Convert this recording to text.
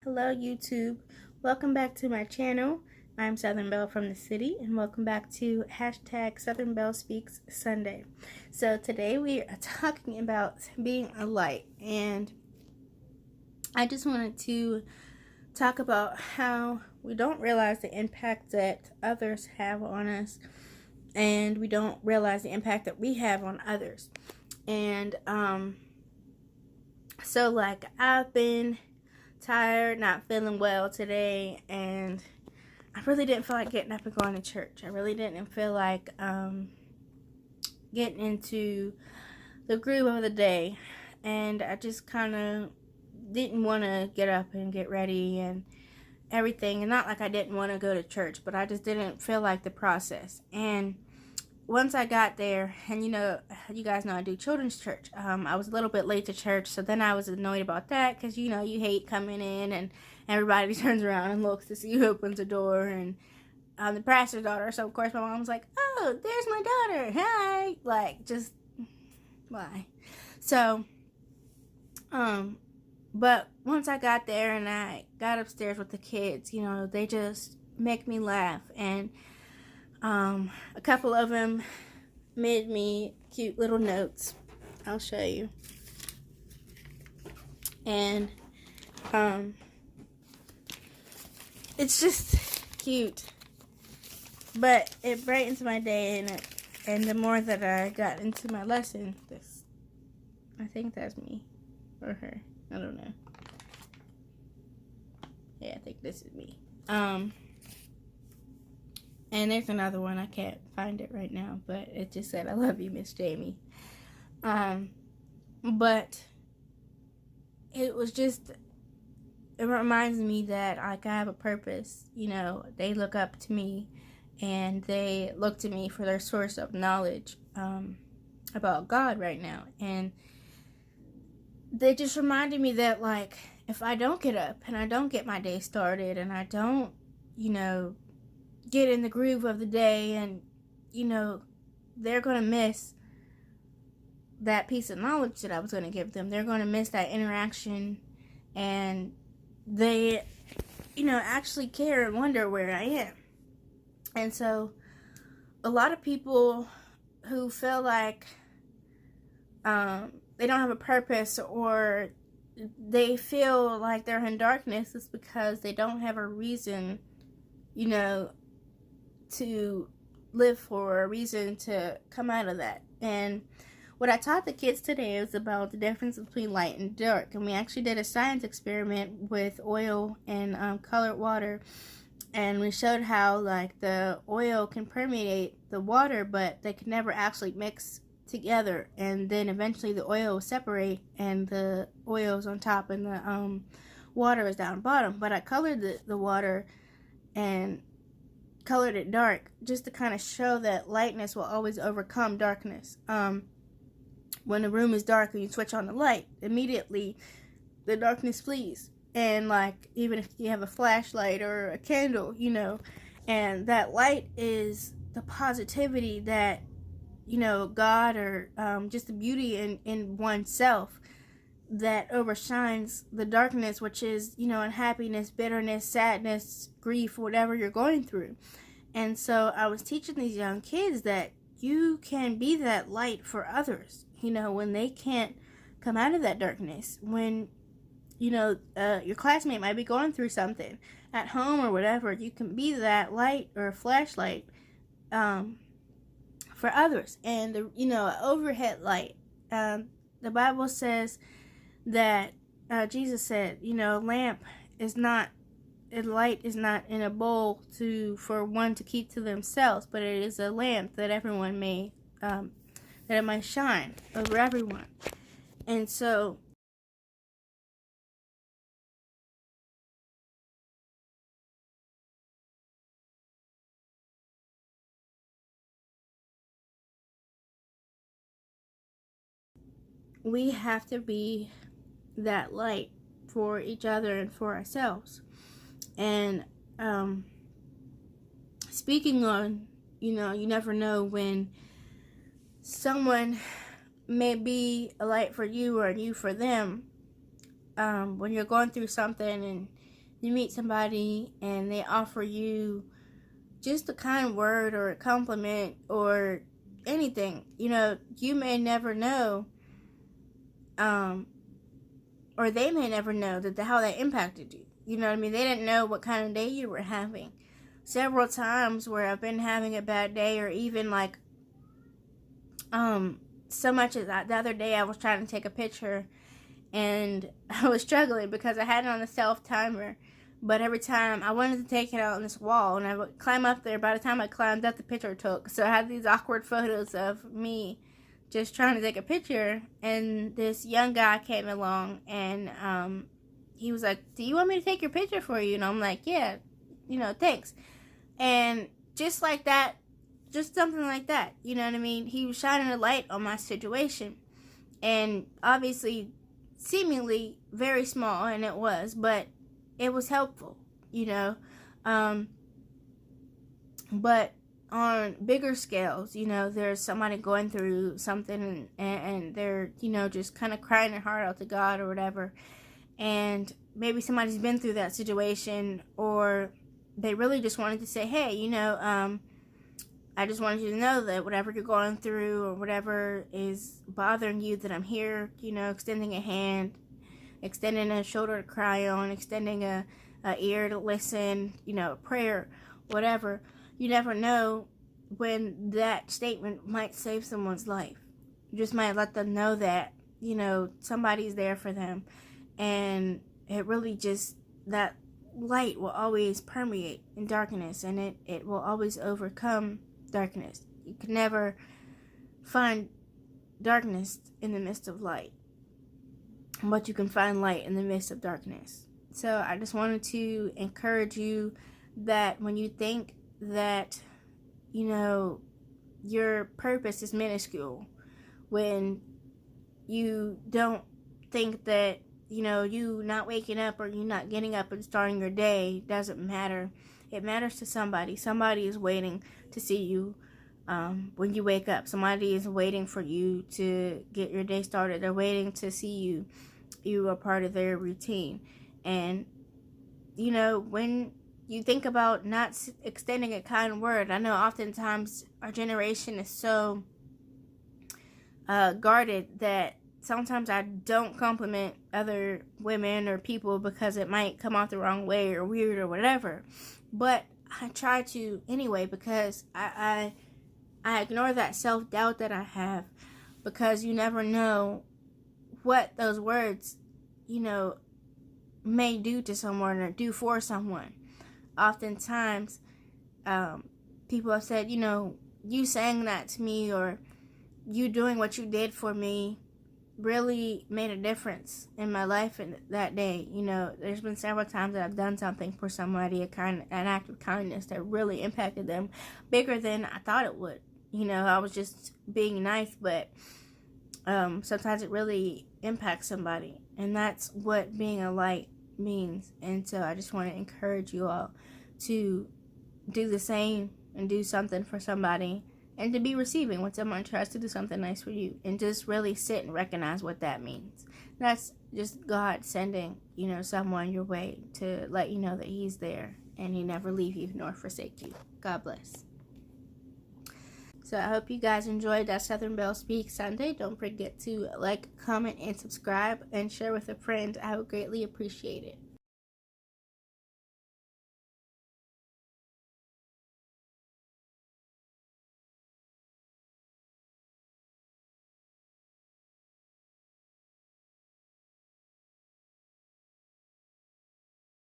Hello YouTube, welcome back to my channel. I'm Southern Belle from the city, and welcome back to hashtag Southern Belle Speaks Sunday. So today we are talking about being a light, and I just wanted to talk about how we don't realize the impact that others have on us, and we don't realize the impact that we have on others. And so like I've been tired, not feeling well today, and I really didn't feel like getting up and going to church. I really didn't feel like getting into the groove of the day, and I just kind of didn't want to get up and get ready and everything. And not like I didn't want to go to church, but I just didn't feel like the process. And once I got there, and you guys know I do children's church, I was a little bit late to church, so then I was annoyed about that, because you hate coming in and everybody turns around and looks to see who opens the door, and I'm the pastor's daughter, so of course my mom was like, oh, there's my daughter, hi, like, just, why? So, but once I got there and I got upstairs with the kids, they just make me laugh, and a couple of them made me cute little notes. I'll show you. And it's just cute, but it brightens my day, and the more that I got into my lesson, I think that's me or her, I don't know. Yeah, I think this is me. And there's another one, I can't find it right now, but it just said, I love you, Miss Jamie. But it was just, it reminds me that I have a purpose. They look up to me, and they look to me for their source of knowledge about God right now. And they just reminded me that, like, if I don't get up and I don't get my day started and I don't, get in the groove of the day, and they're going to miss that piece of knowledge that I was going to give them. They're going to miss that interaction, and they actually care and wonder where I am. And so a lot of people who feel like they don't have a purpose, or they feel like they're in darkness, is because they don't have a reason to live for, a reason to come out of that. And what I taught the kids today was about the difference between light and dark. And we actually did a science experiment with oil and colored water, and we showed how, like, the oil can permeate the water, but they can never actually mix together, and then eventually the oil will separate, and the oil is on top and the water is down bottom. But I colored the water and colored it dark, just to kind of show that lightness will always overcome darkness. When the room is dark and you switch on the light, immediately the darkness flees. And, like, even if you have a flashlight or a candle, and that light is the positivity that, God, or just the beauty in oneself, that overshines the darkness, which is, unhappiness, bitterness, sadness, grief, whatever you're going through. And so I was teaching these young kids that you can be that light for others, when they can't come out of that darkness, when, your classmate might be going through something at home or whatever. You can be that light or a flashlight for others. And the overhead light, the Bible says that Jesus said, a light is not in a bowl for one to keep to themselves, but it is a lamp that everyone may that it might shine over everyone. And so we have to be that light for each other and for ourselves. And speaking on, you never know when someone may be a light for you or you for them. When you're going through something and you meet somebody and they offer you just a kind word or a compliment or anything, you may never know, or they may never know how that impacted you. You know what I mean? They didn't know what kind of day you were having. Several times where I've been having a bad day, or even like, so much as the other day I was trying to take a picture and I was struggling because I had it on the self timer, but every time I wanted to take it out on this wall and I would climb up there, by the time I climbed up, the picture took. So I had these awkward photos of me just trying to take a picture, and this young guy came along and he was like, do you want me to take your picture for you? And I'm like, yeah, thanks. And just like that, just something like that, you know what I mean? He was shining a light on my situation, and obviously seemingly very small, and it was, but it was helpful, but on bigger scales, there's somebody going through something, and they're, just kind of crying their heart out to God or whatever, and maybe somebody's been through that situation, or they really just wanted to say, hey, I just wanted you to know that whatever you're going through or whatever is bothering you, that I'm here, extending a hand, extending a shoulder to cry on, extending a ear to listen, a prayer, whatever. You never know when that statement might save someone's life. You just might let them know that, somebody's there for them. And it really just, that light will always permeate in darkness, and it will always overcome darkness. You can never find darkness in the midst of light, but you can find light in the midst of darkness. So I just wanted to encourage you that when you think that, your purpose is minuscule, when you don't think that, you not waking up or you not getting up and starting your day doesn't matter. It matters to somebody. Somebody is waiting to see you when you wake up. Somebody is waiting for you to get your day started. They're waiting to see you. You are part of their routine. And, when you think about not extending a kind word, I know oftentimes our generation is so guarded that sometimes I don't compliment other women or people because it might come off the wrong way or weird or whatever. But I try to anyway, because I ignore that self-doubt that I have, because you never know what those words, may do to someone or do for someone. Oftentimes, people have said, you saying that to me, or you doing what you did for me, really made a difference in my life in that day. There's been several times that I've done something for somebody, an act of kindness that really impacted them bigger than I thought it would. I was just being nice, but sometimes it really impacts somebody, and that's what being a light means. And so I just want to encourage you all to do the same and do something for somebody, and to be receiving when someone tries to do something nice for you, and just really sit and recognize what that means. That's just God sending, someone your way to let you know that He's there and He never leave you nor forsake you. God bless. So I hope you guys enjoyed that Southern Belle Speak Sunday. Don't forget to like, comment, and subscribe, and share with a friend. I would greatly appreciate it.